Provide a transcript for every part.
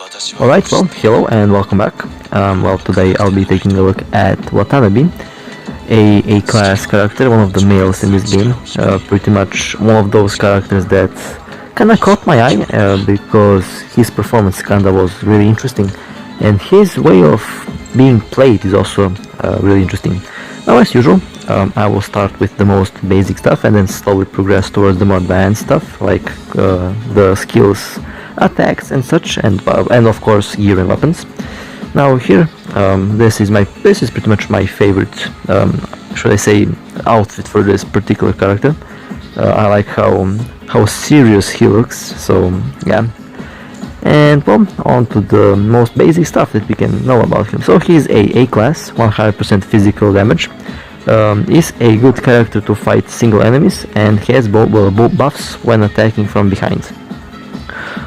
Alright, well, hello and welcome back. Well, today I'll be taking a look at Watanabe, a class character, one of the males in this game. Pretty much one of those characters that kinda caught my eye because his performance kinda was really interesting, and his way of being played is also really interesting. Now, as usual, I will start with the most basic stuff and then slowly progress towards the more advanced stuff, like the skills, attacks and such, and of course gear and weapons. Now here, this is pretty much my favorite, should I say, outfit for this particular character. I like how serious he looks, so yeah. And well, on to the most basic stuff that we can know about him. So he's a class, 100% physical damage. Is a good character to fight single enemies and has both buffs when attacking from behind.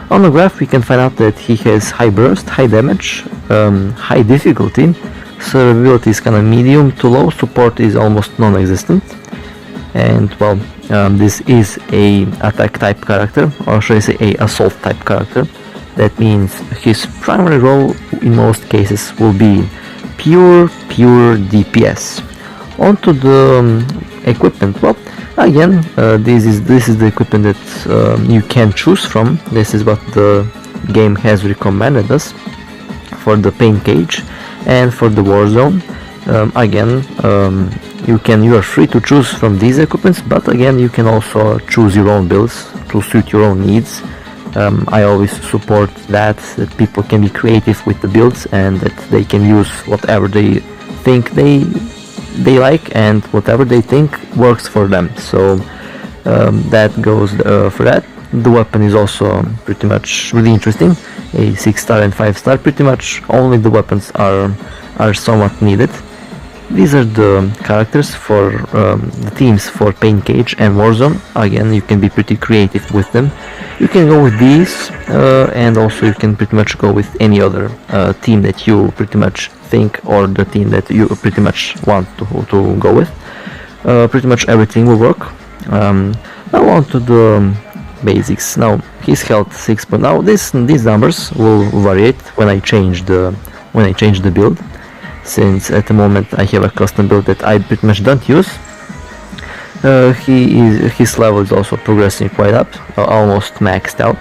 On the graph we can find out that he has high burst, high damage, high difficulty, survivability is kinda medium to low, support is almost non-existent, and well, this is a attack type character, or should I say a assault type character. That means his primary role in most cases will be pure DPS. Onto the equipment. Well, again, this is the equipment that you can choose from. This is what the game has recommended us for the pain cage and for the war zone. Again, you are free to choose from these equipments, but again, you can also choose your own builds to suit your own needs. I always support that people can be creative with the builds and that they can use whatever they think they like and whatever they think works for them. So that goes for that. The weapon is also pretty much really interesting. A 6-star and 5-star. Pretty much only the weapons are somewhat needed. These are the characters for the teams for Pain Cage and Warzone. Again, you can be pretty creative with them. You can go with these, and also you can pretty much go with any other team that you pretty much think, or the team that you pretty much want to go with. Pretty much everything will work. Now on to the basics. Now his health 6. But now these numbers will vary when I change the build. Since at the moment I have a custom build that I pretty much don't use. His level is also progressing quite up, almost maxed out.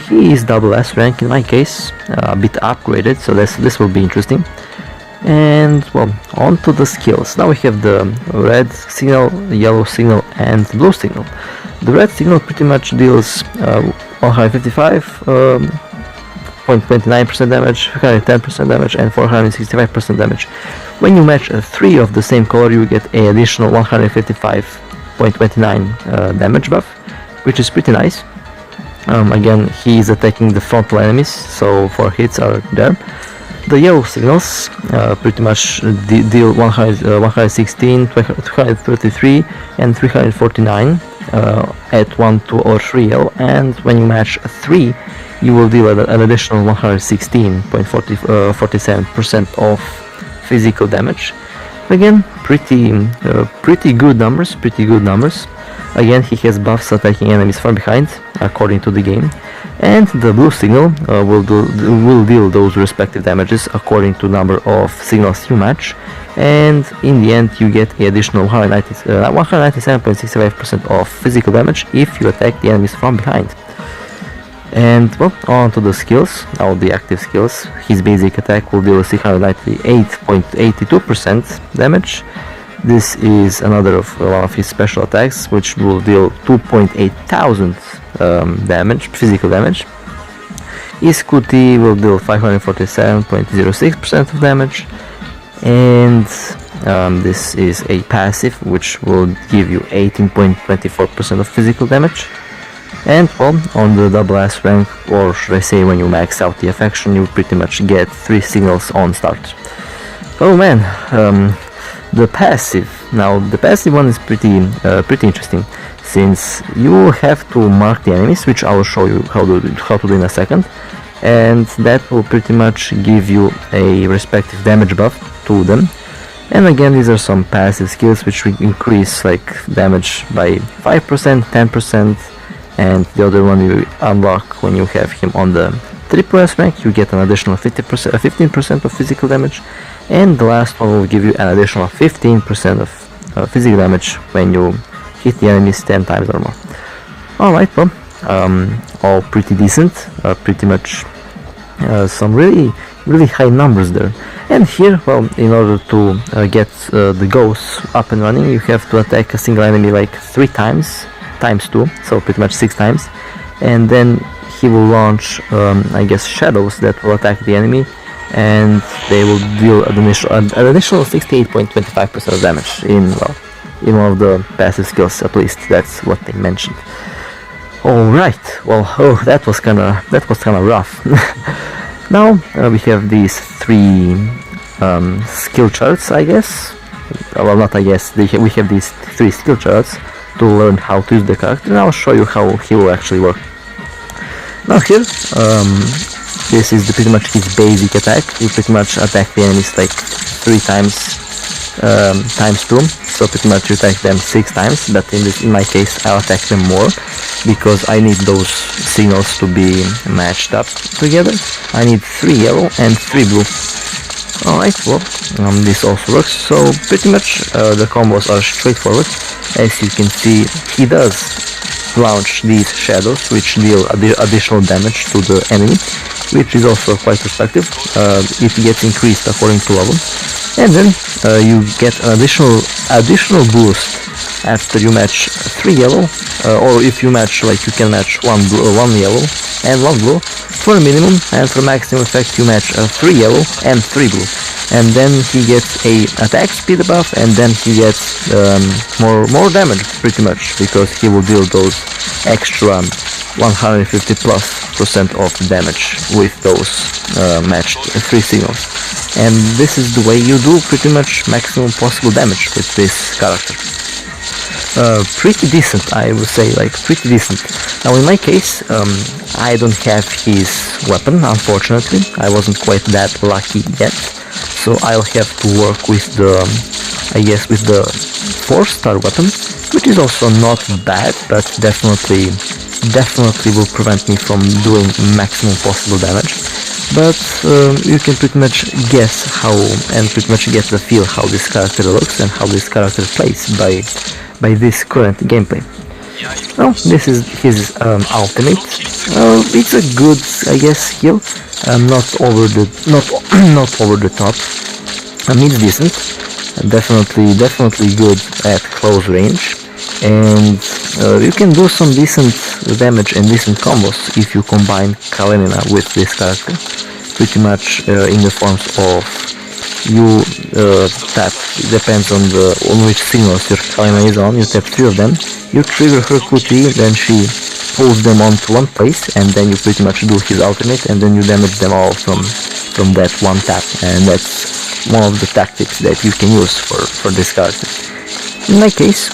He is double S rank in my case, a bit upgraded, so this will be interesting. And well, on to the skills. Now we have the red signal, yellow signal and blue signal. The red signal pretty much deals 155.29% damage, 110% damage and 465% damage. When you match 3 of the same color, you get an additional 155.29 damage buff, which is pretty nice. Again, he is attacking the frontal enemies, so 4 hits are there. The yellow signals pretty much deal 116, 233 and 349 at 1, 2 or 3 yellow, and when you match 3 you will deal an additional 116.47% of physical damage. Again, pretty good numbers. Again, he has buffs attacking enemies from behind, according to the game, and the blue signal will deal those respective damages according to number of signals you match, and in the end you get an additional 197.65% of physical damage if you attack the enemies from behind. And well, on to the skills. Now the active skills. His basic attack will deal 698.82% damage. This is another of one of his special attacks, which will deal 2,800 damage, physical damage. His QT will deal 547.06% of damage, and this is a passive, which will give you 18.24% of physical damage. And well, on the double S rank, or should I say when you max out the affection, you pretty much get 3 signals on start. Oh man, the passive. Now the passive one is pretty interesting, since you have to mark the enemies, which I will show you how to do in a second, and that will pretty much give you a respective damage buff to them. And again, these are some passive skills which will increase like damage by 5%, 10%, and the other one you unlock when you have him on the triple S rank, you get an additional 15% of physical damage, and the last one will give you an additional 15% of physical damage when you hit the enemies 10 times or more. Alright, well, all pretty decent, pretty much some really high numbers there. And here, well, in order to get the ghosts up and running, you have to attack a single enemy like 3 times, times 2, so pretty much 6 times, and then he will launch, I guess, shadows that will attack the enemy, and they will deal an additional 68.25% of damage in, well, in one of the passive skills, at least that's what they mentioned. Alright, well, that was kinda rough. Now we have these 3 skill charts, I guess. Well, not I guess, we have these 3 skill charts to learn how to use the character, and I'll show you how he will actually work. Now here, this is pretty much his basic attack. You pretty much attack the enemies like 3 times times 2, so pretty much you attack them 6 times, but in my case I'll attack them more, because I need those signals to be matched up together. I need 3 yellow and 3 blue. Alright, well, this also works, so pretty much the combos are straightforward. As you can see, he does launch these shadows, which deal additional damage to the enemy, which is also quite effective. It gets increased according to level, and then you get an additional boost after you match 3 yellow, or if you match, like, you can match 1 yellow and 1 blue for a minimum, and for maximum effect you match 3 yellow and 3 blue, and then he gets a attack speed buff, and then he gets more damage pretty much, because he will deal those extra 150+% of damage with those matched 3 signals. And this is the way you do pretty much maximum possible damage with this character. Pretty decent, I would say, like pretty decent. Now in my case, I don't have his weapon, unfortunately. I wasn't quite that lucky yet, so I'll have to work with the, I guess, with the 4-star weapon, which is also not bad, but definitely will prevent me from doing maximum possible damage. But you can pretty much guess how, and pretty much get the feel how this character looks and how this character plays by this current gameplay. Well, this is his ultimate. It's a good, I guess, skill. Not over the top. It's decent. Definitely good at close range, and you can do some decent damage and decent combos if you combine Kalenina with this character. Pretty much in the forms of you tap, it depends on which signals your Kalenina is on, you tap 3 of them, you trigger her QT, then she pulls them onto one place, and then you pretty much do his ultimate, and then you damage them all from that one tap, and that's one of the tactics that you can use for this character. In my case,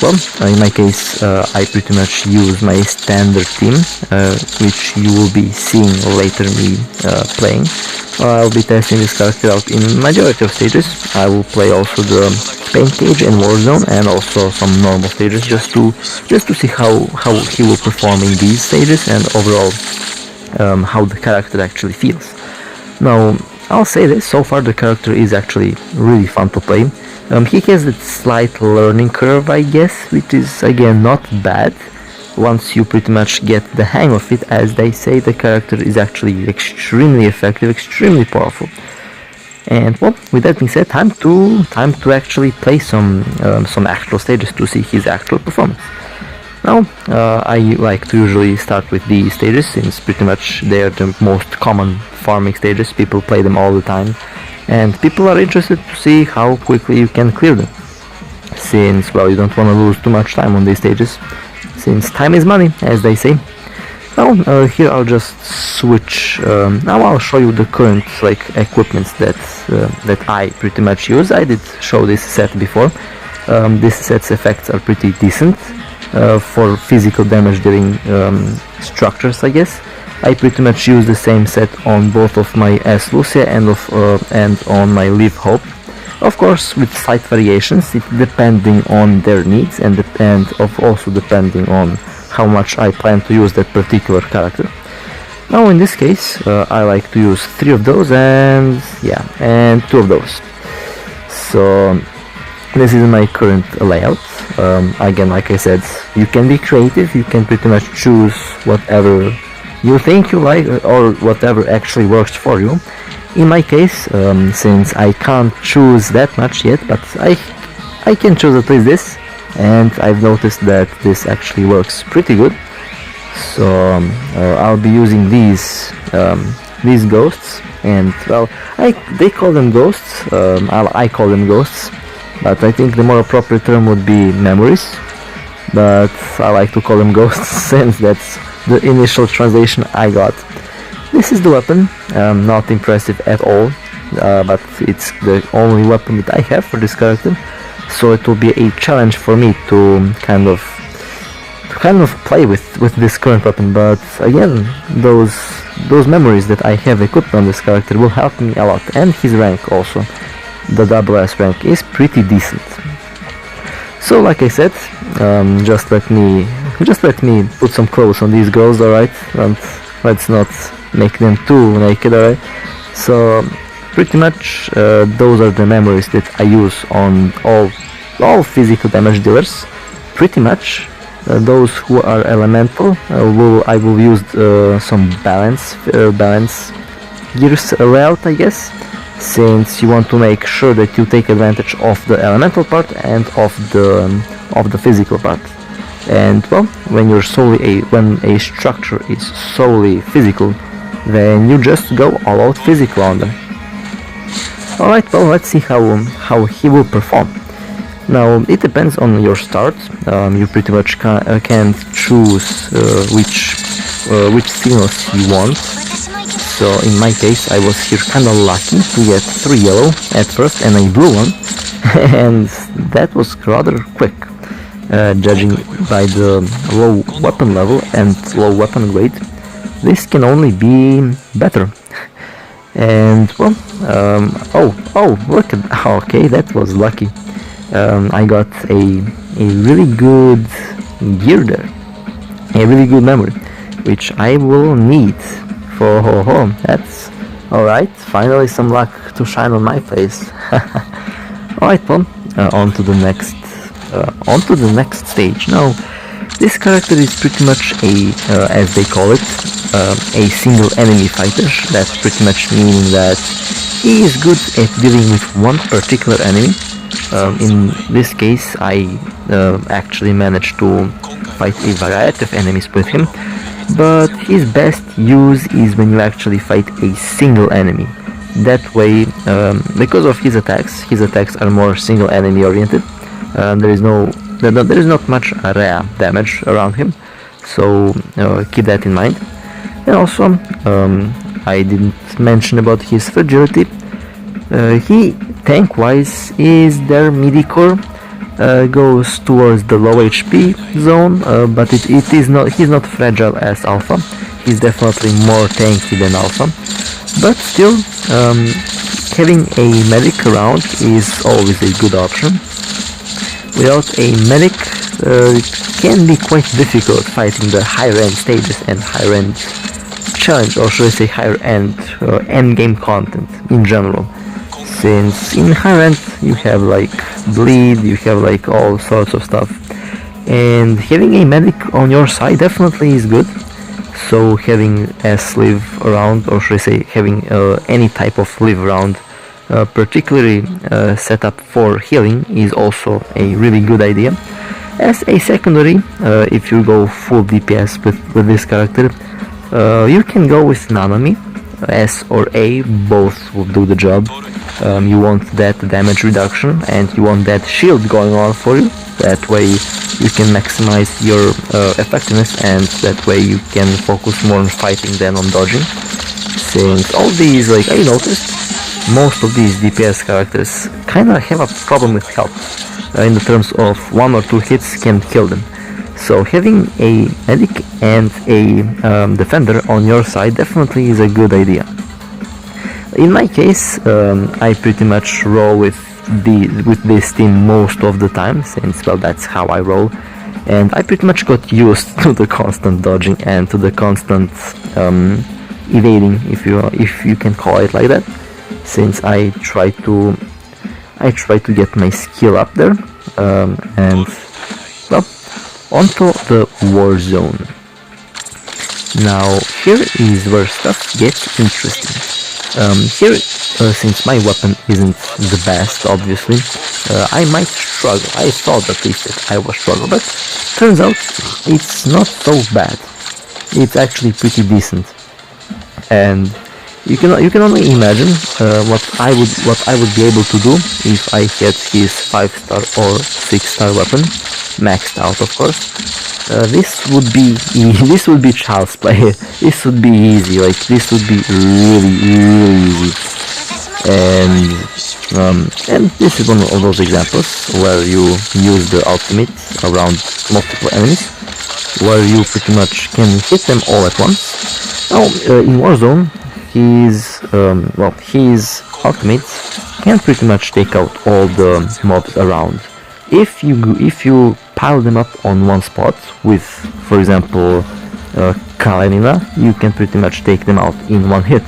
I pretty much use my standard team, which you will be seeing later me playing. I'll be testing this character out in majority of stages. I will play also the Pain Cage and Warzone, and also some normal stages, just to see how he will perform in these stages, and overall how the character actually feels. Now, I'll say this, so far the character is actually really fun to play. He has a slight learning curve, I guess, which is again not bad. Once you pretty much get the hang of it, as they say, the character is actually extremely effective, extremely powerful. And well, with that being said, time to actually play some actual stages to see his actual performance. Now, I like to usually start with these stages, since pretty much they are the most common farming stages. People play them all the time, and people are interested to see how quickly you can clear them, since, well, you don't want to lose too much time on these stages, since time is money, as they say. Now, here I'll just switch. Now I'll show you the current equipments that I pretty much use. I did show this set before. This set's effects are pretty decent for physical damage dealing structures, I guess. I pretty much use the same set on both of my S Lucia and on my Live Hope. Of course, with slight variations, it depending on their needs and also depending on how much I plan to use that particular character. Now in this case, I like to use 3 of those and 2 of those. So this is my current layout. Again, like I said, you can be creative, you can pretty much choose whatever you think you like or whatever actually works for you. In my case, since I can't choose that much yet, but I can choose at least this, and I've noticed that this actually works pretty good. So I'll be using these ghosts, and well, they call them ghosts. I call them ghosts, but I think the more appropriate term would be memories. But I like to call them ghosts since that's the initial translation I got. This is the weapon. Not impressive at all, but it's the only weapon that I have for this character. So it will be a challenge for me to kind of play with this current weapon. But again, those memories that I have equipped on this character will help me a lot, and his rank also, the double S rank, is pretty decent. So like I said, just let me put some clothes on these girls, alright, and let's not make them too naked, alright. So pretty much those are the memories that I use on all physical damage dealers. Pretty much those who are elemental, I will use some balance gears layout, I guess, since you want to make sure that you take advantage of the elemental part and of the physical part. And well, when a structure is solely physical, then you just go all out physical on them. Alright, well, let's see how he will perform. Now, it depends on your start. You pretty much can choose which signals you want. So in my case, I was here kinda lucky to get 3 yellow at first and a blue one, and that was rather quick, judging by the low weapon level and low weapon grade. This can only be better. And well, look at, okay, that was lucky. I got a really good gear there, a really good memory, which I will need for home. That's alright, finally some luck to shine on my face. Alright, well, on to the next stage. Now, this character is pretty much as they call it, a single enemy fighter. That's pretty much meaning that he is good at dealing with one particular enemy. In this case, I actually managed to fight a variety of enemies with him, but his best use is when you actually fight a single enemy. That way, because of his attacks are more single enemy oriented. There is not much area damage around him, so keep that in mind. And also, I didn't mention about his fragility. He, tank-wise, is their midi core, goes towards the low HP zone, but he's not fragile as Alpha. He's definitely more tanky than Alpha, but still, having a medic around is always a good option. Without a medic, it can be quite difficult fighting the higher end stages and higher end challenge, or should I say higher end end game content in general. Since in higher end you have like bleed, you have like all sorts of stuff, and having a medic on your side definitely is good. So having a sleeve around, or should I say having any type of sleeve around, particularly set up for healing, is also a really good idea. As a secondary, if you go full DPS with this character, you can go with Nanami. S or A, both will do the job. You want that damage reduction and you want that shield going on for you. That way you can maximize your effectiveness, and that way you can focus more on fighting than on dodging. Since all these, like I noticed, most of these DPS characters kinda have a problem with health, in the terms of 1 or 2 hits can kill them. So having a medic and a defender on your side definitely is a good idea. In my case, I pretty much roll with this team most of the time, since well, that's how I roll, and I pretty much got used to the constant dodging and to the constant evading, if you can call it like that, since I try to get my skill up there. And well, onto the war zone. Now here is where stuff gets interesting. Here, since my weapon isn't the best, obviously, I might struggle. I thought at least that I was struggling, but turns out it's not so bad. It's actually pretty decent, and you can only imagine what I would be able to do if I had his 5-star or 6-star weapon maxed out, of course. This would be child's play. This would be easy. Like, this would be really easy. And this is one of those examples where you use the ultimate around multiple enemies, where you pretty much can hit them all at once. Now, in Warzone, his ultimate can pretty much take out all the mobs around. If you pile them up on one spot with, for example, Kalenina, you can pretty much take them out in one hit.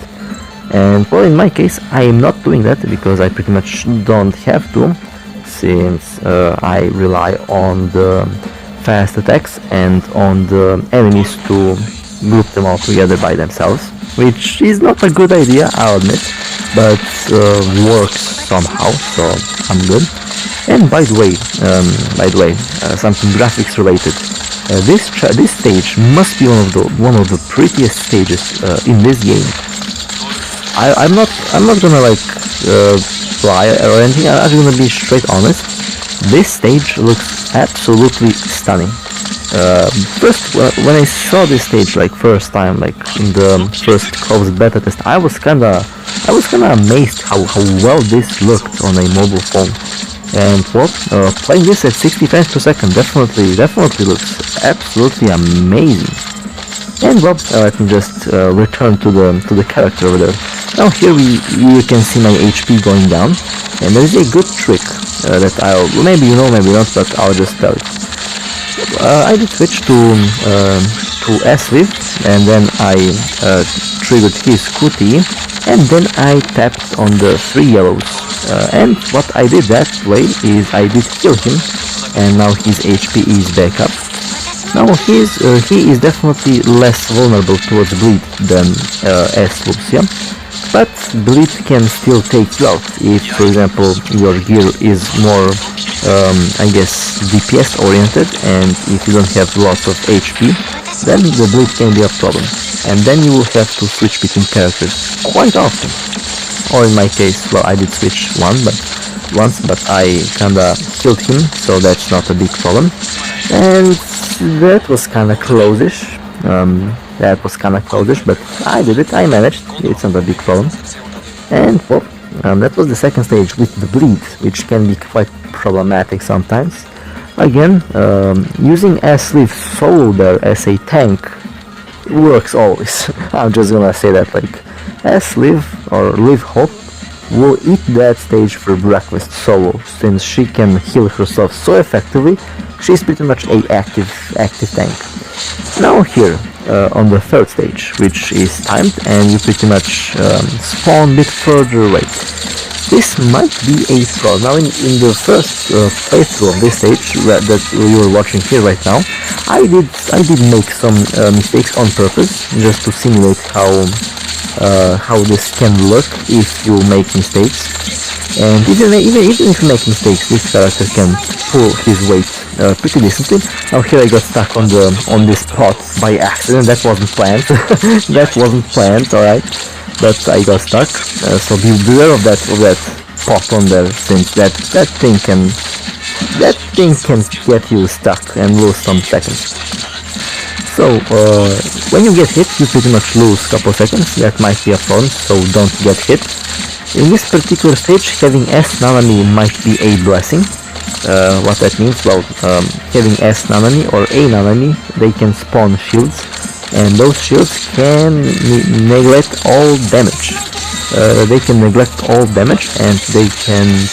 And well, in my case, I am not doing that because I pretty much don't have to, since I rely on the fast attacks and on the enemies to group them all together by themselves, which is not a good idea, I'll admit, but works somehow, so I'm good. And by the way, something graphics related. This stage must be one of the prettiest stages in this game. I'm not gonna like lie or anything. I'm just gonna be straight honest. This stage looks absolutely stunning. First, when I saw this stage like first time, like in the first closed beta test, I was kinda amazed how well this looked on a mobile phone. And well, playing this at 60 frames per second definitely looks absolutely amazing. And well, let me just return to the character over there. Now here you can see my HP going down, and there is a good trick that maybe you know, maybe not, but I'll just tell you. I did switch to S-Live, and then I triggered his QTE, and then I tapped on the 3 yellows. And what I did that way is I did kill him, and now his HP is back up. Now he is definitely less vulnerable towards bleed than S-Lucia, but bleed can still take you out if, for example, your gear is more, I guess, DPS oriented, and if you don't have lots of HP, then the bleed can be a problem, and then you will have to switch between characters quite often. Or in my case, well, I did switch once, but I kinda killed him, so that's not a big problem. And that was kinda close-ish. But I did it, I managed, it's not a big problem. And well, that was the second stage with the bleed, which can be quite problematic sometimes. Again, using S-Live solo there as a tank works always. I'm just gonna say that, like, S-Live or Live Hope will eat that stage for breakfast solo, since she can heal herself so effectively. She's pretty much a active tank. Now here, on the third stage, which is timed, and you pretty much spawn a bit further away. This might be a problem. Now in the first playthrough of this stage that you are watching here right now, I did make some mistakes on purpose, just to simulate how this can look if you make mistakes. And even if you make mistakes, this character can pull his weight pretty decently. Now here I got stuck on this pot by accident. That wasn't planned. That wasn't planned, alright. But I got stuck. So beware of that pot on there, since that thing can get you stuck and lose some seconds. So when you get hit, you pretty much lose a couple seconds. That might be a problem, so don't get hit. In this particular stage, having S Nanami might be a blessing. What that means? Well, having S Nanami or A Nanami, they can spawn shields, and those shields can neglect all damage. And they can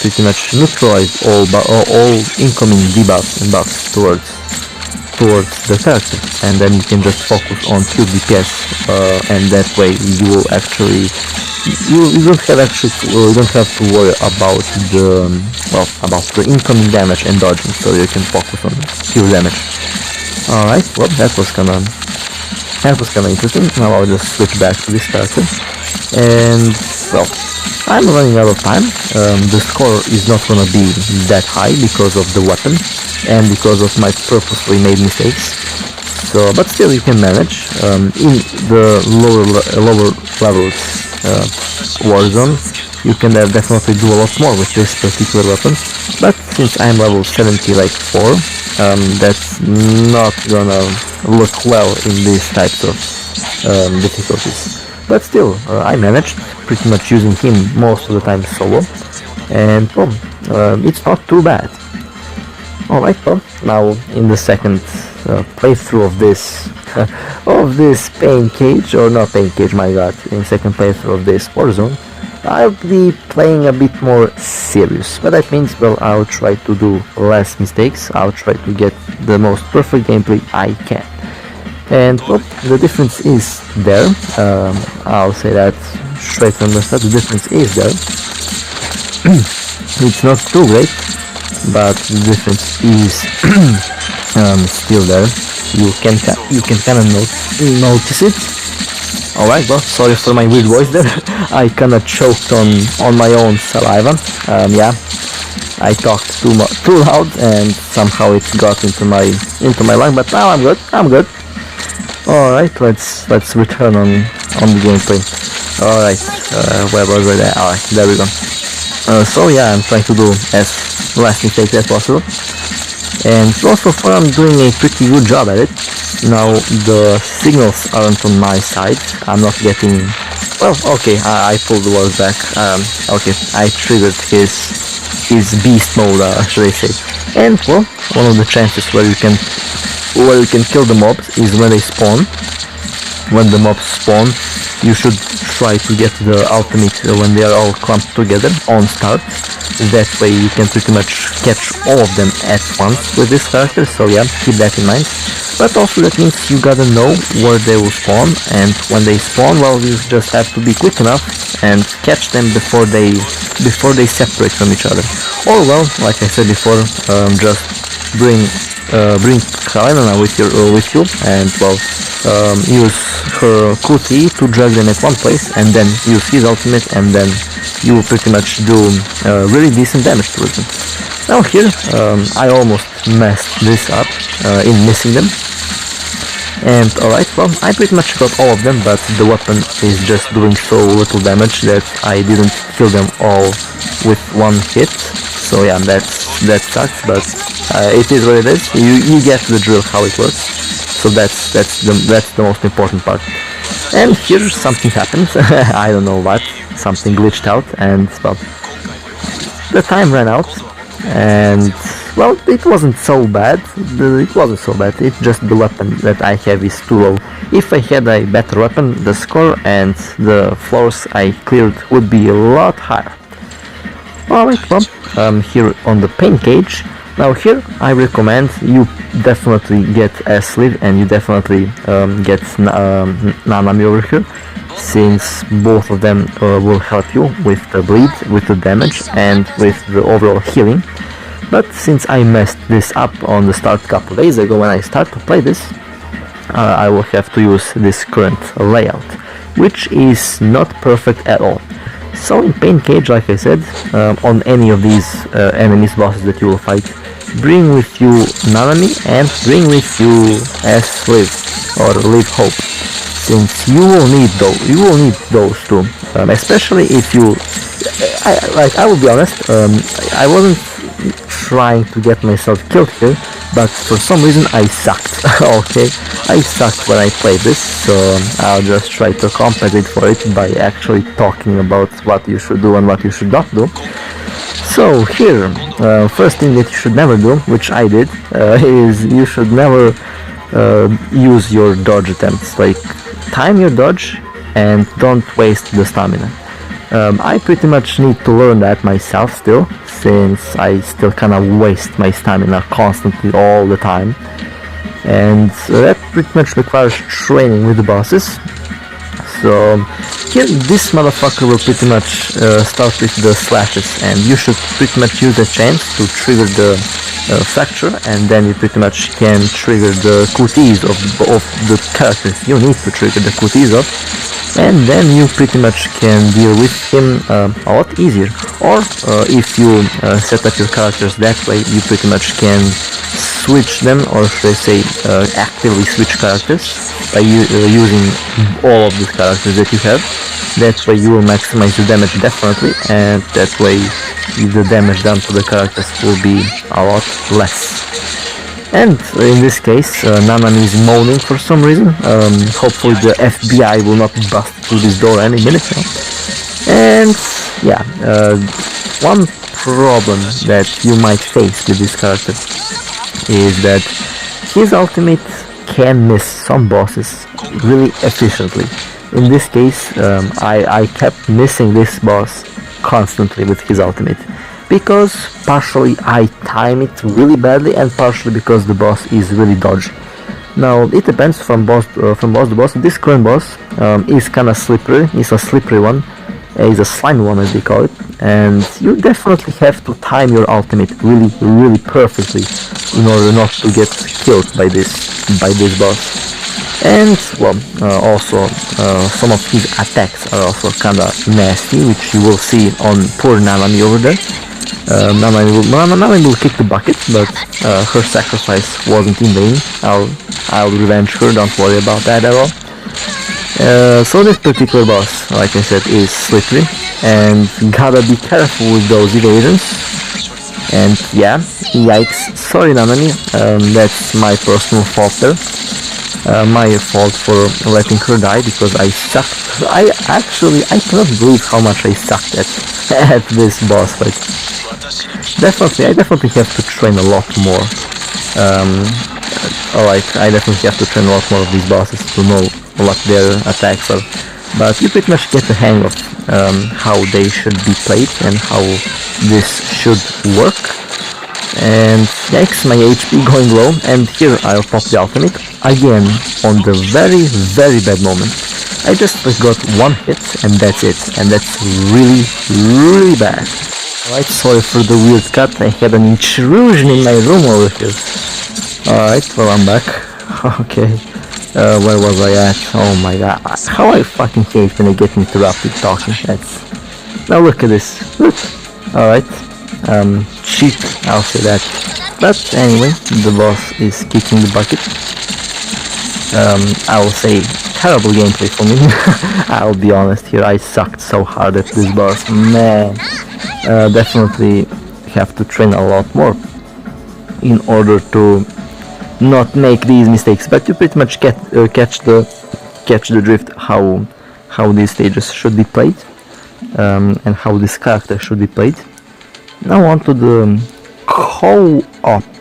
pretty much neutralize all incoming debuffs and buffs towards the character, and then you can just focus on pure DPS, and that way you will actually you don't have to worry about the incoming damage and dodging, so you can focus on pure damage. Alright, well that was kinda interesting. Now I'll just switch back to this character, and well, I'm running out of time. The score is not gonna be that high because of the weapon and because of my purposely made mistakes. So, but still you can manage. In the lower levels Warzone, you can definitely do a lot more with this particular weapon. But since I'm level 70 like 4, that's not gonna look well in these types of difficulties. But still, I managed, pretty much using him most of the time solo, and well, it's not too bad. Alright, well, now in the second playthrough of this pain cage, or not pain cage, my god, in second playthrough of this Warzone, I'll be playing a bit more serious, but that means, well, I'll try to do less mistakes, I'll try to get the most perfect gameplay I can. And well, the difference is there. I'll say that straight from the start. The difference is there. It's not too great, but the difference is still there. You can kind of notice it. Alright, well, sorry for my weird voice there. I kinda choked on my own saliva. Yeah, I talked too loud, and somehow it got into my lung. But now I'm good. Alright, let's return on the gameplay. Alright, where was I there? Alright, there we go. So yeah, I'm trying to do as less mistakes as possible. And so far I'm doing a pretty good job at it. Now the signals aren't on my side. I'm not getting... Well, okay, I pulled the walls back. Okay, I triggered his beast mode, should I say. And well, one of the chances where you can kill the mobs is when they spawn. When the mobs spawn, you should try to get the ultimate when they are all clumped together on start. That way you can pretty much catch all of them at once with this character, so yeah, keep that in mind. But also that means you gotta know where they will spawn, and when they spawn, well, you just have to be quick enough and catch them before they separate from each other. Or well, like I said before, just bring Helena with you, and well, use her QT to drag them at one place, and then use his ultimate, and then you will pretty much do really decent damage to them. Now here, I almost messed this up in missing them. And alright, well, I pretty much got all of them, but the weapon is just doing so little damage that I didn't kill them all with one hit. So yeah, that sucks, but it is what it is. You get the drill how it works. So that's the most important part. And here something happens. I don't know what. Something glitched out, and well, the time ran out. And well, it wasn't so bad. It's just the weapon that I have is too low. If I had a better weapon, the score and the floors I cleared would be a lot higher. Alright, well, here on the pain cage. Now here I recommend you definitely get a sleeve, and you definitely get Nanami over here, since both of them will help you with the bleed, with the damage, and with the overall healing. But since I messed this up on the start a couple days ago when I started to play this, I will have to use this current layout, which is not perfect at all. So in Pain Cage, like I said, on any of these enemies, bosses that you will fight, bring with you Nanami and bring with you S-Live or Live Hope, since you will need those two, especially if you... I will be honest, I wasn't trying to get myself killed here, but for some reason I sucked. Okay, I sucked when I played this, so I'll just try to compensate for it by actually talking about what you should do and what you should not do. So here, first thing that you should never do, which I did, is you should never use your dodge attempts. Like, time your dodge and don't waste the stamina. I pretty much need to learn that myself still, since I still kinda waste my stamina constantly all the time. and that pretty much requires training with the bosses. So here this motherfucker will pretty much start with the slashes, and you should pretty much use the chance to trigger the fracture, and then you pretty much can trigger the QTEs of the characters you need to trigger the QTEs of, and then you pretty much can deal with him a lot easier. Or if you set up your characters that way, you pretty much can switch them, or should I say actively switch characters by using all of these characters that you have. That way you will maximize the damage definitely, and that way the damage done to the characters will be a lot less. And in this case, Nanami is moaning for some reason. Hopefully the FBI will not bust through this door any minute now. And yeah, one problem that you might face with this character is that his ultimate can miss some bosses really efficiently. In this case, I kept missing this boss constantly with his ultimate, because partially I time it really badly, and partially because the boss is really dodgy. Now it depends from boss to boss. This current boss is kinda slippery. It's a slippery one. It's a slime one, as they call it, and you definitely have to time your ultimate really perfectly in order not to get killed by this boss. And well, also some of his attacks are also kinda nasty, which you will see on poor Nanami over there. Nanami will kick the bucket, but her sacrifice wasn't in vain. I'll revenge her, don't worry about that at all. So this particular boss, like I said, is slippery, and gotta be careful with those evasions. And yeah, yikes, sorry Nanami, that's my personal fault there. My fault for letting her die, because I sucked. I cannot believe how much I sucked at this boss fight. I definitely have to train a lot more. I definitely have to train a lot more of these bosses to know what their attacks are. But you pretty much get the hang of how they should be played and how this should work. And yikes, my HP going low, and here I'll pop the ultimate again on the very bad moment. I just got one hit and that's it, and that's really bad. Alright, sorry for the weird cut, I had an intrusion in my room over here. Alright, well I'm back. Okay, where was I at? Oh my god, how I fucking hate when I get interrupted talking. Now look at this, look. Alright, cheap, I'll say that. But anyway, the boss is kicking the bucket. I will say terrible gameplay for me. I'll be honest here, I sucked so hard at this boss, man. Definitely have to train a lot more in order to not make these mistakes, but you pretty much catch the drift how these stages should be played, and how this character should be played. Now onto the co-ops.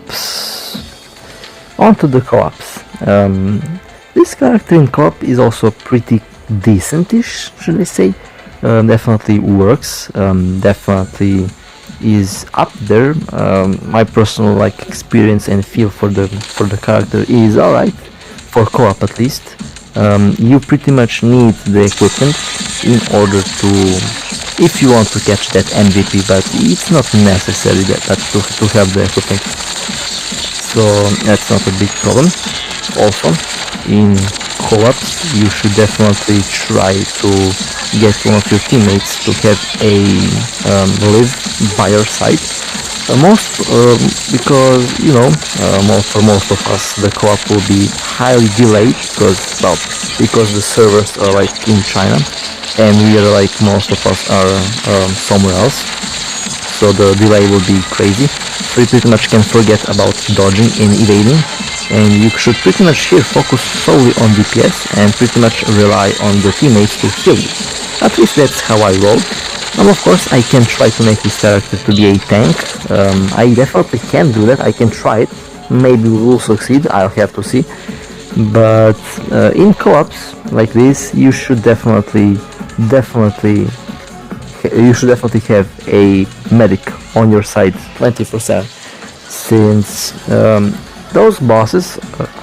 This character in co-op is also pretty decentish, should I say. Definitely works. Definitely is up there. My personal experience and feel for the character is alright for co-op at least. You pretty much need the equipment in order to, if you want to catch that MVP, but it's not necessary to have the equipment, so that's not a big problem. Also, in co-ops, you should definitely try to get one of your teammates to have a live by your side. Because for most of us the co-op will be highly delayed, because the servers are in China, and we are most of us are somewhere else, so the delay will be crazy. So you pretty much can forget about dodging and evading, and you should pretty much here focus solely on DPS and pretty much rely on the teammates to heal you. At least that's how I roll. Now of course I can try to make this character to be a tank. I definitely can do that, I can try it. Maybe we will succeed, I'll have to see. But in co-ops like this, you should definitely have a medic on your side 24/7, since those bosses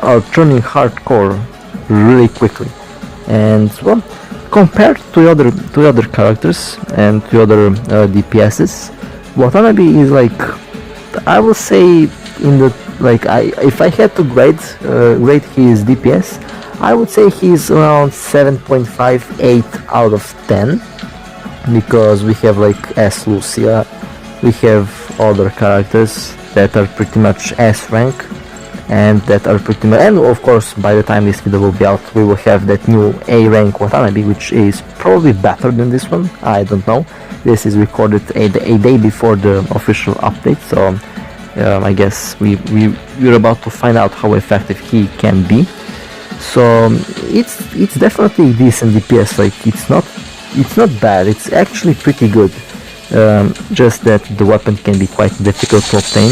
are turning hardcore really quickly, and well, compared to other characters and to other DPSs, Watanabe is like, I will say, in the like, if I had to grade his DPS, I would say he's around 7.5, 8 out of 10, because we have like S Lucia, we have other characters that are pretty much S rank, and that are pretty much, and of course by the time this video will be out, we will have that new A rank Watanabe, which is probably better than this one. I don't know. This is recorded a day before the official update, so I guess we're about to find out how effective he can be. So it's definitely a decent DPS. Like, it's not bad. It's actually pretty good. Just that the weapon can be quite difficult to obtain.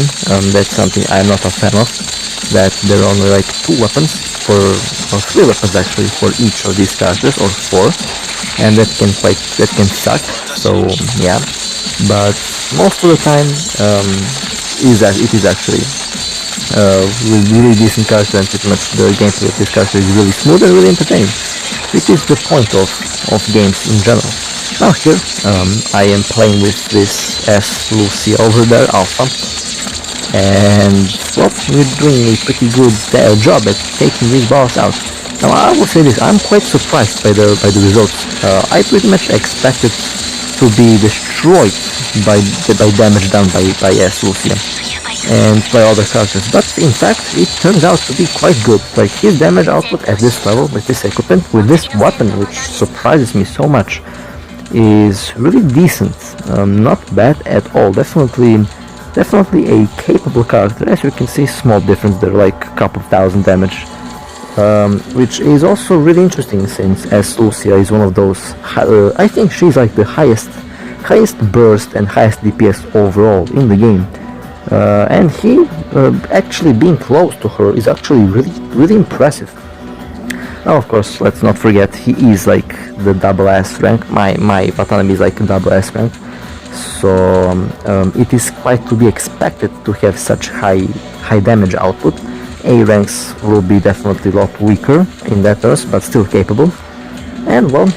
That's something I'm not a fan of. That there are only like 2 weapons or 3 weapons actually for each of these characters, or 4, and that can suck. So yeah, but most of the time it is actually really decent character, and pretty much the gameplay of this character is really smooth and really entertaining, which is the point of games in general. Now here, I am playing with this S Lucia over there, Alpha, and well, we're doing a pretty good job at taking this boss out. Now I will say this, I'm quite surprised by the results. I pretty much expected to be destroyed by damage done by S Lucia and by other characters, but in fact it turns out to be quite good. Like, his damage output at this level, with this equipment, with this weapon, which surprises me so much, is really decent. Not bad at all. Definitely a capable character. As you can see, small difference there, like a couple of thousand damage, which is also really interesting, since S Lucia is one of those, I think she's like the highest burst and highest DPS overall in the game, and he actually being close to her is actually really impressive. Now of course, let's not forget, he is like the double S rank. My Watanabe is like a double S rank, so it is quite to be expected to have such high damage output. A ranks will be definitely a lot weaker in that terms, but still capable. And well,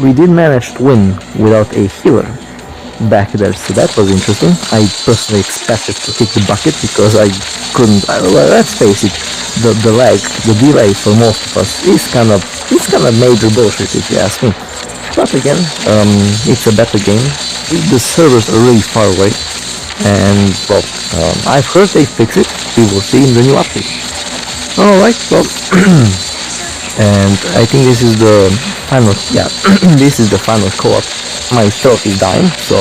we did manage to win without a healer back there, so that was interesting. I personally expected to hit the bucket because I couldn't. Well, let's face it, the delay for most of us is kind of major bullshit, if you ask me. But again, it's a better game. The servers are really far away, and well, I've heard they fix it. We will see in the new update. Alright, well, and I think this is the final, yeah, this is the final co-op. My throat is dying, so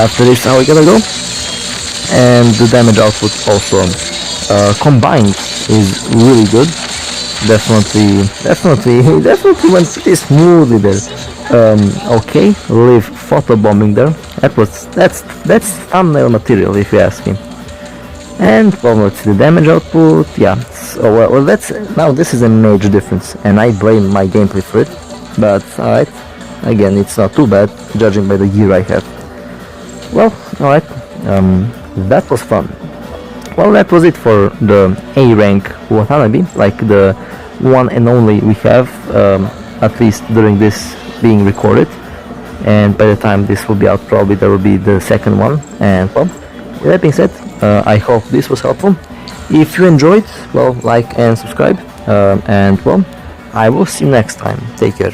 after this how we gonna go. And the damage output also combined is really good. Definitely went pretty smoothly there. Okay, leave photobombing there. That's thumbnail material, if you ask me. And well, let's see the damage output. Yeah, so well, now this is a major difference, and I blame my gameplay for it. But alright, again, it's not too bad, judging by the gear I have. Well, alright, that was fun. Well, that was it for the A rank Watanabe, like the one and only we have, at least during this being recorded. And by the time this will be out, probably there will be the second one. And well, with that being said, I hope this was helpful. If you enjoyed, well, like and subscribe, and well, I will see you next time. Take care.